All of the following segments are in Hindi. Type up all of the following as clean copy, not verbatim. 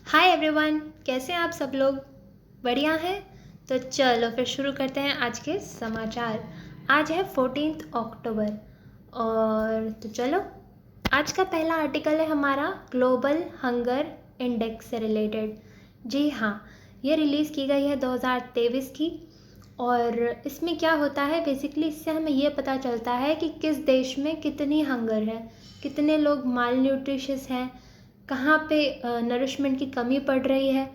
हाय एवरीवन, कैसे हैं आप सब लोग? बढ़िया हैं? तो चलो फिर शुरू करते हैं आज के समाचार। आज है 14 अक्टूबर और तो चलो आज का पहला आर्टिकल है हमारा ग्लोबल हंगर इंडेक्स से रिलेटेड। जी हाँ, ये रिलीज़ की गई है 2023 की। और इसमें क्या होता है बेसिकली, इससे हमें ये पता चलता है कि किस देश में कितनी हंगर है, कितने लोग माल न्यूट्रिशियस हैं, कहाँ पे नरिशमेंट की कमी पड़ रही है,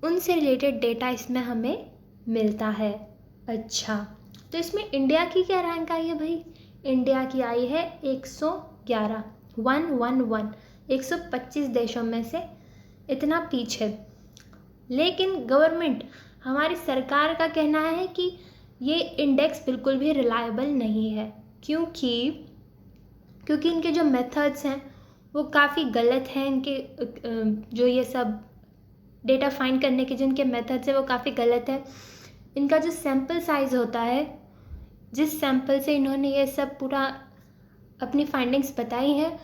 उनसे रिलेटेड डेटा इसमें हमें मिलता है। अच्छा, तो इसमें इंडिया की क्या रैंक आई है भाई? इंडिया की आई है 111, 111, 125 देशों में से इतना पीछे। लेकिन गवर्नमेंट, हमारी सरकार का कहना है कि ये इंडेक्स बिल्कुल भी रिलायबल नहीं है। क्योंकि इनके जो मेथड्स हैं वो काफ़ी गलत हैं। इनके जो ये सब डेटा फाइंड करने के जिनके मेथड्स हैं वो काफ़ी गलत है। इनका जो सैम्पल साइज़ होता है, जिस सैम्पल से इन्होंने ये सब पूरा अपनी फाइंडिंग्स बताई हैं,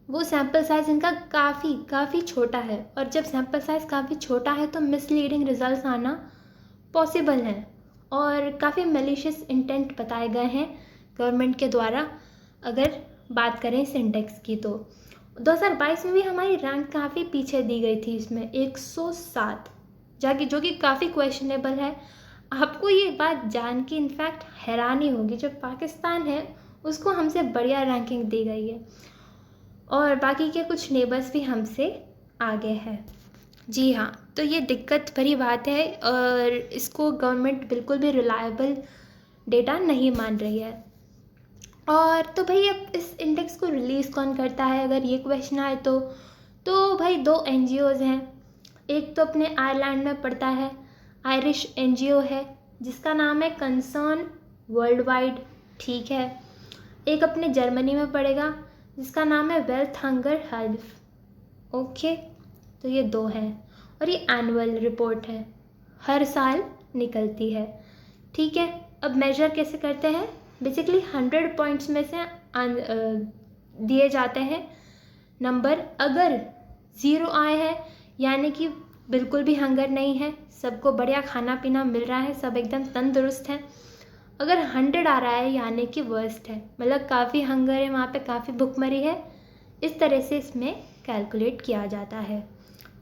वो सैम्पल साइज़ इनका काफ़ी छोटा है। और जब सैम्पल साइज़ काफ़ी छोटा है तो मिसलीडिंग रिजल्ट्स आना पॉसिबल हैं और काफ़ी मैलिशियस इंटेंट बताए गए हैं गवर्नमेंट के द्वारा। अगर बात करें इस इंडेक्स की तो 2022 में भी हमारी रैंक काफ़ी पीछे दी गई थी, इसमें 107 जाके, जो कि काफ़ी क्वेश्चनेबल है। आपको ये बात जान के इनफैक्ट हैरानी होगी, जो पाकिस्तान है उसको हमसे बढ़िया रैंकिंग दी गई है और बाकी के कुछ नेबर्स भी हमसे आगे हैं। जी हाँ, तो ये दिक्कत भरी बात है और इसको गवर्नमेंट बिल्कुल भी रिलायबल डेटा नहीं मान रही है। और तो भाई अब इस इंडेक्स को रिलीज़ कौन करता है, अगर ये क्वेश्चन आए तो भाई दो NGOs हैं। एक तो अपने आयरलैंड में पड़ता है, आयरिश NGO है जिसका नाम है कंसर्न वर्ल्ड वाइड, ठीक है। एक अपने जर्मनी में पड़ेगा जिसका नाम है वेल्थ हंगर हेल्थ। ओके, तो ये दो हैं और ये एनुअल रिपोर्ट है, हर साल निकलती है, ठीक है। अब मेजर कैसे करते हैं? बेसिकली 100 पॉइंट्स में से दिए जाते हैं नंबर। अगर 0 आए हैं यानी कि बिल्कुल भी हंगर नहीं है, सबको बढ़िया खाना पीना मिल रहा है, सब एकदम तंदुरुस्त हैं। अगर 100 आ रहा है यानी कि वर्स्ट है, मतलब काफ़ी हंगर है, वहाँ पे काफ़ी भुखमरी है। इस तरह से इसमें कैलकुलेट किया जाता है,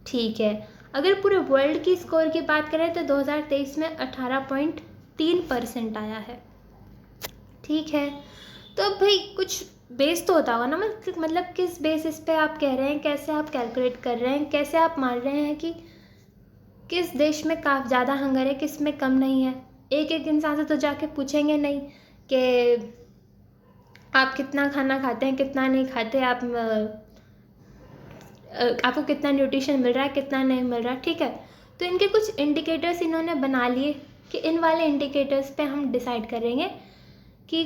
ठीक है। अगर पूरे वर्ल्ड की स्कोर की बात करें तो 2023 में 18.3% आया है, ठीक है। तो अब भाई कुछ बेस तो होता होगा ना, मतलब किस बेसिस पे आप कह रहे हैं, कैसे आप कैलकुलेट कर रहे हैं, कैसे आप मान रहे हैं कि किस देश में काफ़ी ज़्यादा हंगर है, किस में कम नहीं है। एक एक इंसान से तो जाके पूछेंगे नहीं कि आप कितना खाना खाते हैं, कितना नहीं खाते, आपको कितना न्यूट्रिशन मिल रहा है, कितना नहीं मिल रहा, ठीक है। तो इनके कुछ इंडिकेटर्स इन्होंने बना लिए कि इन वाले इंडिकेटर्स पे हम डिसाइड करेंगे कि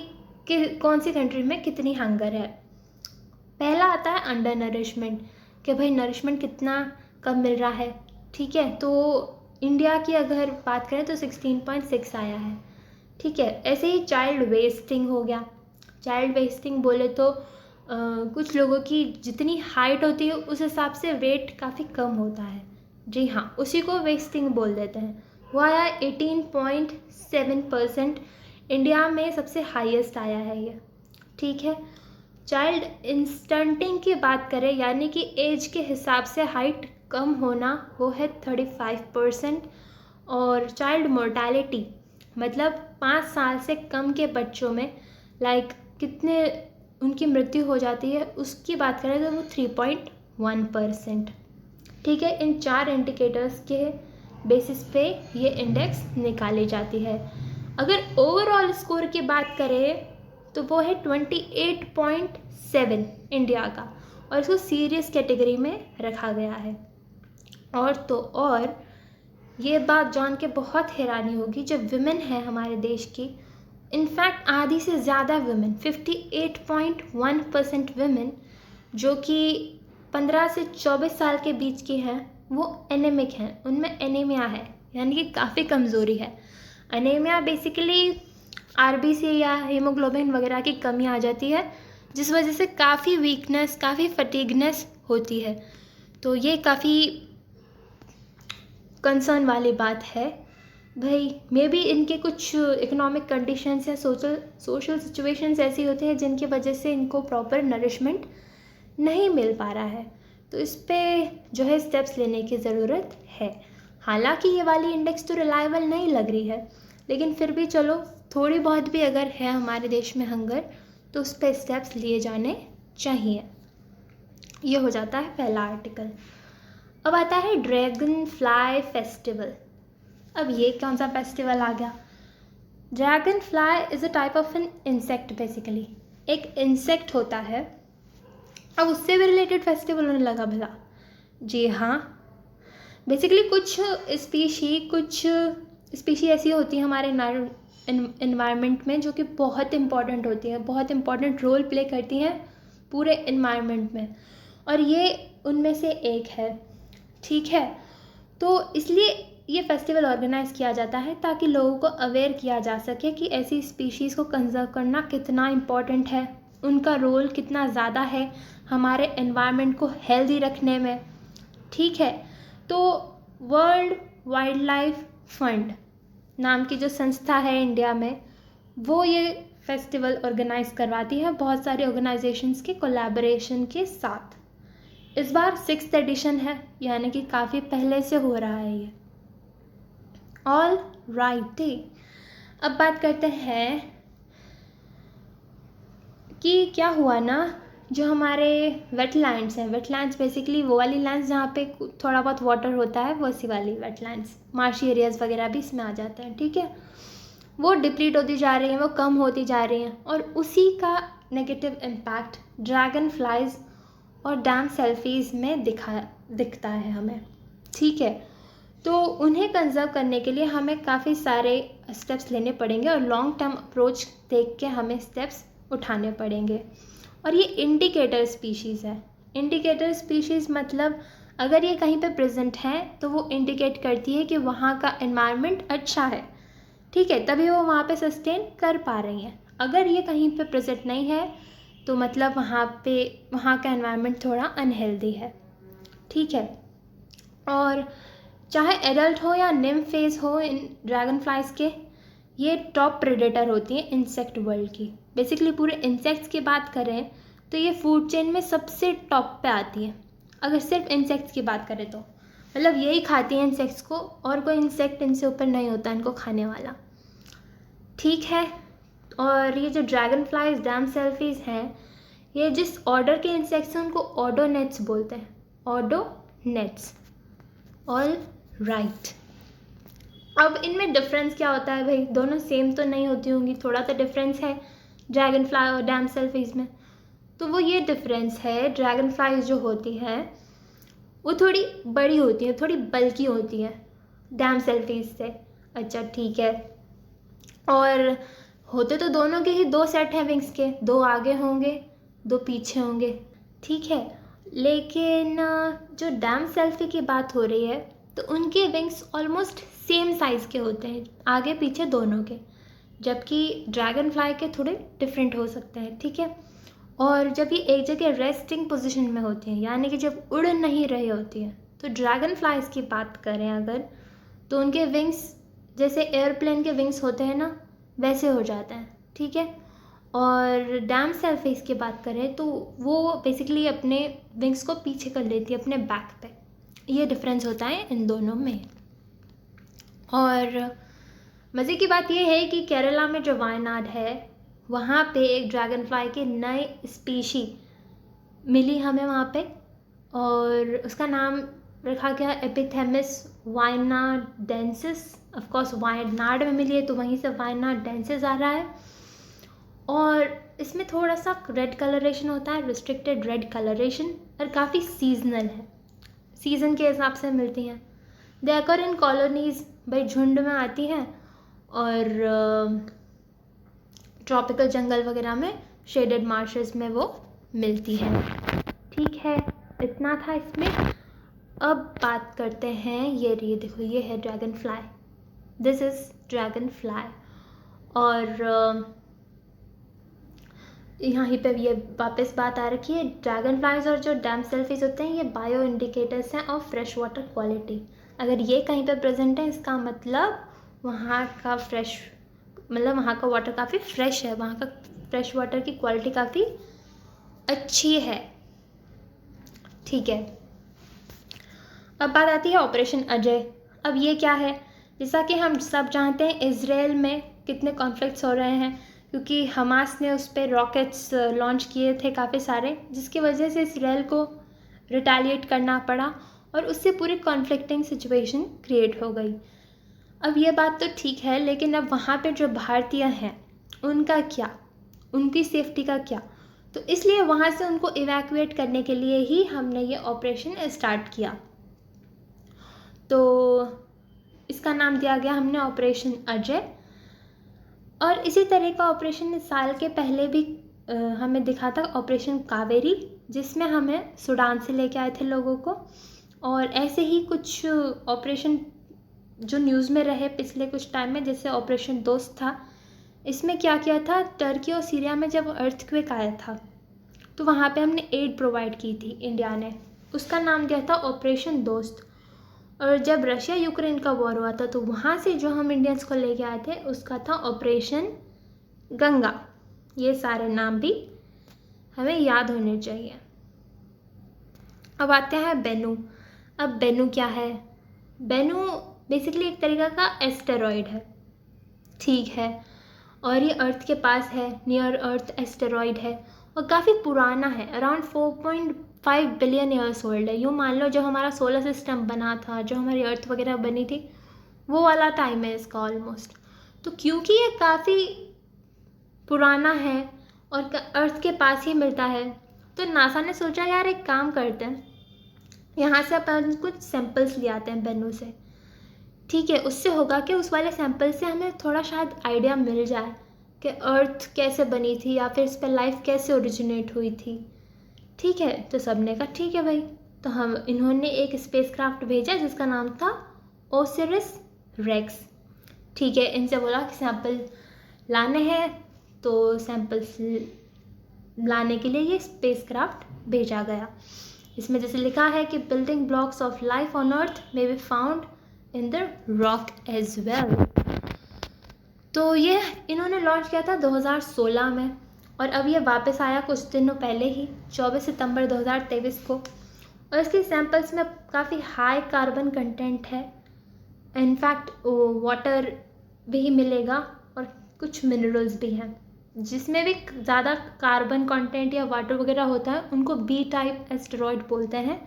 कौन सी कंट्री में कितनी हंगर है। पहला आता है अंडर नरिशमेंट, कि भाई नरिशमेंट कितना कम मिल रहा है, ठीक है। तो इंडिया की अगर बात करें तो 16.6 आया है, ठीक है। ऐसे ही चाइल्ड वेस्टिंग हो गया। चाइल्ड वेस्टिंग बोले तो कुछ लोगों की जितनी हाइट होती है उस हिसाब से वेट काफ़ी कम होता है, जी हाँ, उसी को वेस्टिंग बोल देते हैं। वो आया 18.7%, इंडिया में सबसे हाईएस्ट आया है ये, ठीक है। चाइल्ड इंस्टंटिंग की बात करें यानी कि एज के हिसाब से हाइट कम होना, वो है 35%। और चाइल्ड मोर्टालिटी, मतलब 5 साल से कम के बच्चों में कितने उनकी मृत्यु हो जाती है, उसकी बात करें तो वो 3.1%, ठीक है। इन 4 इंडिकेटर्स के बेसिस पे ये इंडेक्स निकाली जाती है। अगर ओवरऑल स्कोर की बात करें तो वो है 28.7 इंडिया का, और इसको सीरियस कैटेगरी में रखा गया है। और ये बात जान के बहुत हैरानी होगी, जब विमेन है हमारे देश की, इनफैक्ट आधी से ज़्यादा विमेन, 58.1% विमेन जो कि 15 से 24 साल के बीच की हैं, वो एनेमिक हैं, उनमें एनीमिया है, यानी कि काफ़ी कमज़ोरी है। एनीमिया बेसिकली RBC या हीमोग्लोबिन वगैरह की कमी आ जाती है, जिस वजह से काफ़ी वीकनेस, काफ़ी फटीगनेस होती है। तो ये काफ़ी कंसर्न वाली बात है भाई। मे बी इनके कुछ इकोनॉमिक कंडीशंस या सोशल सिचुएशंस ऐसी होती हैं जिनकी वजह से इनको प्रॉपर नरिशमेंट नहीं मिल पा रहा है। तो इस पर जो है स्टेप्स लेने की ज़रूरत है। हालांकि ये वाली इंडेक्स तो रिलायबल नहीं लग रही है, लेकिन फिर भी चलो थोड़ी बहुत भी अगर है हमारे देश में हंगर तो उस पर स्टेप्स लिए जाने चाहिए। ये हो जाता है पहला आर्टिकल। अब आता है ड्रैगन फ्लाई फेस्टिवल। अब ये कौन सा फेस्टिवल आ गया? Dragon fly is a type of an insect. Basically एक इंसेक्ट होता है। अब उससे भी रिलेटेड फेस्टिवल होने लगा भला? जी हाँ, बेसिकली कुछ स्पीशी ऐसी होती हैं हमारे इन्वायरमेंट में जो कि बहुत इम्पॉर्टेंट होती हैं, बहुत इम्पॉर्टेंट रोल प्ले करती हैं पूरे इन्वायरमेंट में, और ये उनमें से एक है। ठीक है, तो इसलिए ये फेस्टिवल ऑर्गेनाइज किया जाता है ताकि लोगों को अवेयर किया जा सके कि ऐसी स्पीशीज़ को कंजर्व करना कितना इम्पॉर्टेंट है, उनका रोल कितना ज़्यादा है हमारे एनवायरनमेंट को हेल्दी रखने में। ठीक है, तो वर्ल्ड वाइल्ड लाइफ फंड नाम की जो संस्था है इंडिया में, वो ये फेस्टिवल ऑर्गेनाइज करवाती है बहुत सारे ऑर्गेनाइजेशंस के कोलैबोरेशन के साथ। इस बार 6th एडिशन है, यानी कि काफ़ी पहले से हो रहा है ये। ऑल राइट, अब बात करते हैं कि क्या हुआ ना, जो हमारे वेटलैंड्स हैं, वेटलैंड्स बेसिकली वो वाली लैंड्स जहाँ पे थोड़ा बहुत वाटर होता है, वैसी वाली वेटलैंड्स, मार्शी एरियाज़ वगैरह भी इसमें आ जाते हैं। ठीक है, वो डिप्लीट होती जा रही हैं, वो कम होती जा रही हैं, और उसी का नेगेटिव इम्पैक्ट ड्रैगन फ्लाइज और डैम सेल्फीज़ में दिखता है हमें। ठीक है, तो उन्हें कंजर्व करने के लिए हमें काफ़ी सारे स्टेप्स लेने पड़ेंगे और लॉन्ग टर्म अप्रोच देख के हमें स्टेप्स उठाने पड़ेंगे। और ये इंडिकेटर स्पीशीज़ है। इंडिकेटर स्पीशीज़ मतलब अगर ये कहीं पे प्रेजेंट है तो वो इंडिकेट करती है कि वहाँ का एनवायरनमेंट अच्छा है। ठीक है, तभी वो वहाँ पे सस्टेन कर पा रही हैं। अगर ये कहीं पे प्रेजेंट नहीं है तो मतलब वहाँ का एनवायरनमेंट थोड़ा अनहेल्दी है। ठीक है, और चाहे एडल्ट हो या निम्फ फेज हो इन ड्रैगन फ्लाइज के, ये टॉप प्रेडेटर होती हैं इंसेक्ट वर्ल्ड की। बेसिकली पूरे इंसेक्ट्स की बात करें तो ये फूड चेन में सबसे टॉप पे आती है। अगर सिर्फ इंसेक्ट्स की बात करें तो मतलब यही खाती हैं इंसेक्ट्स को, और कोई इंसेक्ट इनसे ऊपर नहीं होता इनको खाने वाला। ठीक है, और ये जो ड्रैगन फ्लाइज डैम सेल्फीज हैं, ये जिस ऑर्डर के इंसेक्ट्स हैं उनको ऑडोनेट्स बोलते हैं। ऑडोनेट्स। ऑल राइट, अब इनमें डिफरेंस क्या होता है भाई? दोनों सेम तो नहीं होती होंगी, थोड़ा सा डिफरेंस है ड्रैगन फ्लाई और डैम सेल्फीज में। तो वो ये डिफरेंस है, ड्रैगन फ्लाइज जो होती हैं वो थोड़ी बड़ी होती हैं, थोड़ी बल्की होती हैं डैम सेल्फीज से। अच्छा ठीक है, और होते तो दोनों के ही 2 सेट हैं विंग्स के, 2 आगे होंगे 2 पीछे होंगे। ठीक है, लेकिन जो डैम सेल्फी की बात हो रही है तो उनके विंग्स ऑलमोस्ट सेम साइज़ के होते हैं, आगे पीछे दोनों के, जबकि ड्रैगन फ्लाई के थोड़े डिफरेंट हो सकते हैं। ठीक है, और जब ये एक जगह रेस्टिंग पोजीशन में होती हैं, यानी कि जब उड़ नहीं रही होती हैं, तो ड्रैगन फ्लाइज की बात करें अगर, तो उनके विंग्स जैसे एयरप्लेन के विंग्स होते हैं ना, वैसे हो जाते हैं। ठीक है, और डैम सेल्फीज की बात करें तो वो बेसिकली अपने विंग्स को पीछे कर लेती है अपने बैक पे। ये डिफरेंस होता है इन दोनों में। और मज़े की बात यह है कि केरला में जो वायनाड है वहाँ पे एक ड्रैगन फ्लाई के नए स्पीशी मिली हमें वहाँ पे, और उसका नाम रखा गया एपिथेमिस वायनाडेंसिस। ऑफ कोर्स वायनाड में मिली है तो वहीं से वायनाडेंसिस आ रहा है, और इसमें थोड़ा सा रेड कलरेशन होता है, रिस्ट्रिक्टेड रेड कलरेशन, और काफ़ी सीजनल है, सीज़न के हिसाब से मिलती हैं। दे अकर इन कॉलोनीज़, भाई झुंड में आती हैं, और ट्रॉपिकल जंगल वगैरह में, शेडेड मार्शेस में वो मिलती है। ठीक है, इतना था इसमें। अब बात करते हैं, ये देखो, ये है dragon fly, this is dragon fly. और यहाँ ही पे ये वापस बात आ रखी है, ड्रैगन फ्लाइज और जो डैम सेल्फीज होते हैं ये बायो इंडिकेटर्स हैं ऑफ फ्रेश वाटर क्वालिटी। अगर ये कहीं पर प्रेजेंट है इसका मतलब वहाँ का वहाँ का वाटर काफ़ी फ्रेश है, वहाँ का फ्रेश वाटर की क्वालिटी काफ़ी अच्छी है। ठीक है, अब बात आती है ऑपरेशन अजय। अब ये क्या है? जैसा कि हम सब जानते हैं इजराइल में कितने कॉन्फ्लिक्ट्स हो रहे हैं, क्योंकि हमास ने उस पर रॉकेट्स लॉन्च किए थे काफ़ी सारे, जिसकी वजह से इजराइल को रिटेलिएट करना पड़ा और उससे पूरी कॉन्फ्लिक्टिंग सिचुएशन क्रिएट हो गई। अब ये बात तो ठीक है, लेकिन अब वहाँ पे जो भारतीय हैं उनका क्या, उनकी सेफ्टी का क्या? तो इसलिए वहाँ से उनको इवैक्यूएट करने के लिए ही हमने ये ऑपरेशन स्टार्ट किया। तो इसका नाम दिया गया हमने ऑपरेशन अजय। और इसी तरह का ऑपरेशन इस साल के पहले भी हमें दिखा था, ऑपरेशन कावेरी, जिसमें हमें सूडान से लेके आए थे लोगों को। और ऐसे ही कुछ ऑपरेशन जो न्यूज़ में रहे पिछले कुछ टाइम में, जैसे ऑपरेशन दोस्त था। इसमें क्या किया था, टर्की और सीरिया में जब अर्थक्वेक आया था तो वहाँ पे हमने एड प्रोवाइड की थी इंडिया ने, उसका नाम दिया था ऑपरेशन दोस्त। और जब रशिया यूक्रेन का वॉर हुआ था तो वहाँ से जो हम इंडियंस को लेके आए थे उसका था ऑपरेशन गंगा। ये सारे नाम भी हमें याद होने चाहिए। अब आते हैं बेनू। अब बेनू क्या है? बेनू बेसिकली एक तरीका का एस्टेरॉयड है, ठीक है, और ये अर्थ के पास है, नियर अर्थ एस्टेरॉयड है और काफ़ी पुराना है, अराउंड 4.5 बिलियन ईयर्स ओल्ड है। यूँ मान लो जो हमारा सोलर सिस्टम बना था, जो हमारी अर्थ वगैरह बनी थी, वो वाला टाइम है इसका ऑलमोस्ट। तो क्योंकि ये काफ़ी पुराना है और अर्थ के पास ही मिलता है, तो नासा ने सोचा यार एक काम करते हैं, यहाँ से अपन कुछ सैंपल्स ले आते हैं बेनू से। ठीक है, उससे होगा कि उस वाले सैंपल से हमें थोड़ा शायद आइडिया मिल जाए कि अर्थ कैसे बनी थी या फिर इस पर लाइफ कैसे ओरिजिनेट हुई थी। ठीक है, तो सब ने कहा ठीक है भाई। तो इन्होंने एक स्पेसक्राफ्ट भेजा जिसका नाम था ओसिरिस रेक्स। ठीक है, इनसे बोला कि सैंपल लाने हैं, तो सैंपल्स लाने के लिए ये स्पेसक्राफ्ट भेजा गया। इसमें जैसे लिखा है कि building blocks of life on earth may be found in the rock as well. तो ये इन्होंने लॉन्च किया था 2016 में और अब ये वापस आया कुछ दिनों पहले ही, 24 सितंबर 2023 को। और इसके सैंपल्स में काफ़ी हाई कार्बन कंटेंट है, इनफैक्ट वाटर भी मिलेगा और कुछ मिनरल्स भी हैं। जिसमें भी ज़्यादा कार्बन कंटेंट या वाटर वगैरह होता है उनको बी टाइप एस्टेरॉयड बोलते हैं,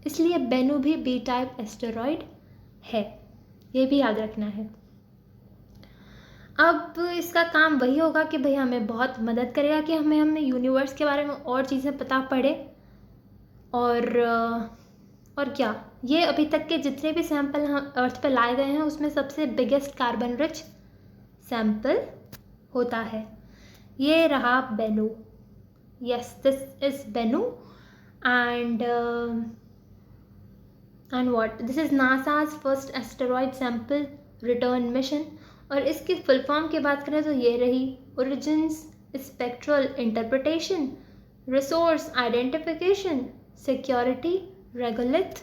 इसलिए बेनू भी बी टाइप एस्टेरॉयड है, ये भी याद रखना है। अब इसका काम वही होगा कि भाई हमें बहुत मदद करेगा कि हमें यूनिवर्स के बारे में और चीज़ें पता पड़े। और क्या, ये अभी तक के जितने भी सैंपल हम अर्थ पे लाए गए हैं उसमें सबसे बिगेस्ट कार्बन रिच सैंपल होता है। ये रहा Bennu. Yes, this is Bennu and what this is NASA's first asteroid sample return mission। और इसकी फुल फॉर्म की बात करें तो ये रही origins spectral interpretation resource identification security regulate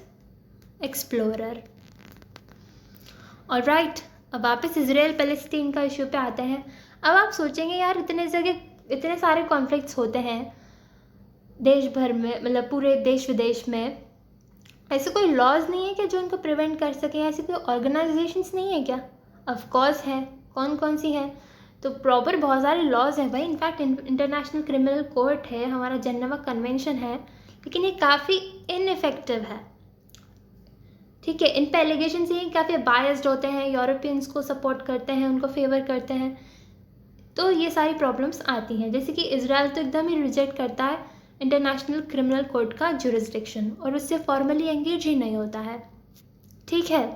explorer. Alright, अब वापस इजराइल पैलेस्टीन का इशू पे आते हैं। अब आप सोचेंगे यार इतने जगह इतने सारे कॉन्फ्लिक्ट्स होते हैं देश भर में, मतलब पूरे देश विदेश में, ऐसे कोई लॉज नहीं है क्या जो इनको प्रिवेंट कर सके? ऐसी कोई ऑर्गेनाइजेशंस नहीं है क्या? ऑफ कोर्स है। कौन कौन सी है? तो प्रॉपर बहुत सारे लॉज हैं भाई। इनफैक्ट इंटरनेशनल क्रिमिनल कोर्ट है, हमारा जेनेवा कन्वेंशन है, लेकिन ये काफ़ी इनइफेक्टिव है। ठीक है, इन पे एलिगेशन ही काफ़ी बायस्ड होते हैं, यूरोपियंस को सपोर्ट करते हैं, उनको फेवर करते हैं, तो ये सारी प्रॉब्लम्स आती हैं। जैसे कि इजराइल तो एकदम ही रिजेक्ट करता है इंटरनेशनल क्रिमिनल कोर्ट का जुरिस्डिक्शन और उससे फॉर्मली एंगेज ही नहीं होता है। ठीक है,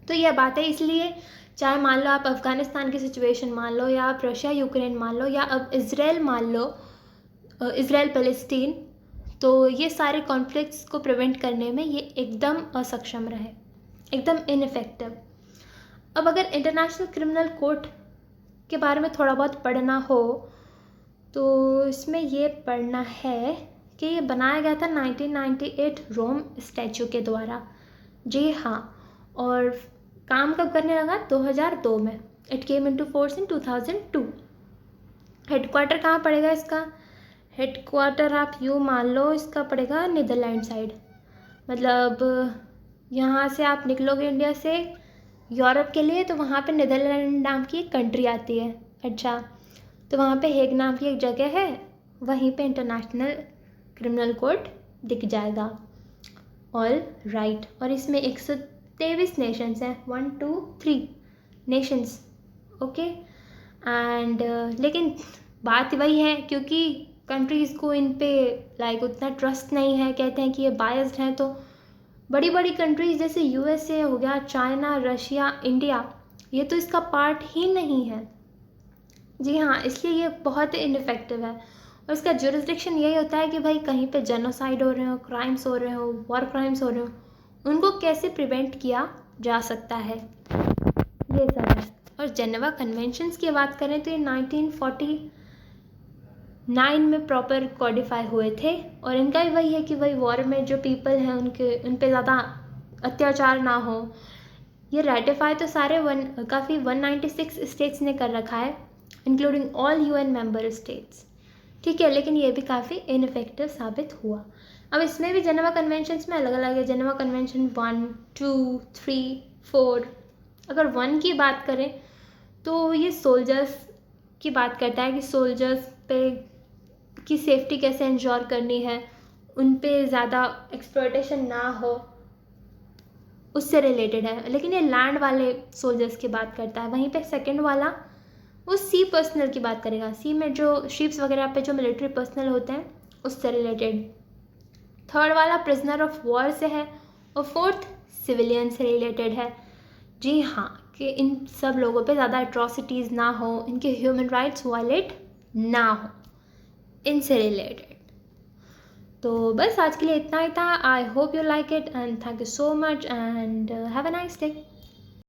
तो यह बात है। इसलिए चाहे मान लो आप अफ़गानिस्तान की सिचुएशन मान लो, या आप रशिया यूक्रेन मान लो, या अब इजराइल मान लो, इजराइल पैलेस्टीन, तो ये सारे कॉन्फ्लिक्ट्स को प्रिवेंट करने में ये एकदम असक्षम रहे, एकदम इनइफेक्टिव। अब अगर इंटरनेशनल क्रिमिनल कोर्ट के बारे में थोड़ा बहुत पढ़ना हो तो इसमें ये पढ़ना है कि ये बनाया गया था 1998 रोम स्टैचू के द्वारा। जी हाँ। और काम कब करने लगा? 2002 में। It came into force in 2002। Headquarter कहाँ पड़ेगा इसका? हेडक्वार्टर आप यूँ मान लो इसका पड़ेगा नीदरलैंड साइड। मतलब यहाँ से आप निकलोगे इंडिया से यूरोप के लिए, तो वहाँ पे नीदरलैंड नाम की एक कंट्री आती है। अच्छा, तो वहाँ पे हेग नाम की एक जगह है, वहीं पे इंटरनेशनल क्रिमिनल कोर्ट दिख जाएगा। All right. और इसमें 123 नेशंस हैं, 1 2 3 नेशंस। ओके। एंड लेकिन बात वही है, क्योंकि कंट्रीज़ को इन पे लाइक उतना ट्रस्ट नहीं है, कहते हैं कि ये बायस्ड हैं। तो बड़ी बड़ी कंट्रीज जैसे यूएसए हो गया, चाइना, रशिया, इंडिया, ये तो इसका पार्ट ही नहीं है। जी हाँ, इसलिए ये बहुत इनफेक्टिव है। और इसका जुरिसडिक्शन यही होता है कि भाई कहीं पे जेनोसाइड हो रहे हो, क्राइम्स हो रहे हो, वॉर क्राइम्स हो रहे हो, उनको कैसे प्रिवेंट किया जा सकता है, ये सब है। और जेनेवा कन्वेंशंस की बात करें तो ये 1949 में प्रॉपर कोडिफाई हुए थे। और इनका भी वही है कि भाई वॉर में जो पीपल हैं उन पे ज़्यादा अत्याचार ना हो। ये रेटिफाई तो सारे काफ़ी 196 स्टेट्स ने कर रखा है, including all UN member states. ठीक है, लेकिन ये भी काफ़ी इनफेक्टिव साबित हुआ। अब इसमें भी जेनेवा कन्वेंशंस में अलग अलग है। Geneva convention 1 2 3 4। अगर 1 की बात करें तो ये सोल्जर्स की बात करता है कि सोल्जर्स पे की सेफ्टी कैसे इंश्योर करनी है, उन पे ज़्यादा एक्सप्लॉयटेशन ना हो, उससे रिलेटेड है। लेकिन ये लैंड वाले सोल्जर्स की बात करता है। वहीं पे सेकंड वाला वो सी पर्सनल की बात करेगा, सी में जो शिप्स वगैरह पे जो मिलिट्री पर्सनल होते हैं उससे रिलेटेड। थर्ड वाला प्रिजनर ऑफ वॉर से है। और फोर्थ सिविलियन से रिलेटेड है। जी हाँ, कि इन सब लोगों पे ज़्यादा एट्रॉसिटीज़ ना हो, इनके ह्यूमन राइट्स वायलेट ना हो, इनसे रिलेटेड। तो बस आज के लिए इतना ही था। I hope you like it and thank you so much and have a nice day.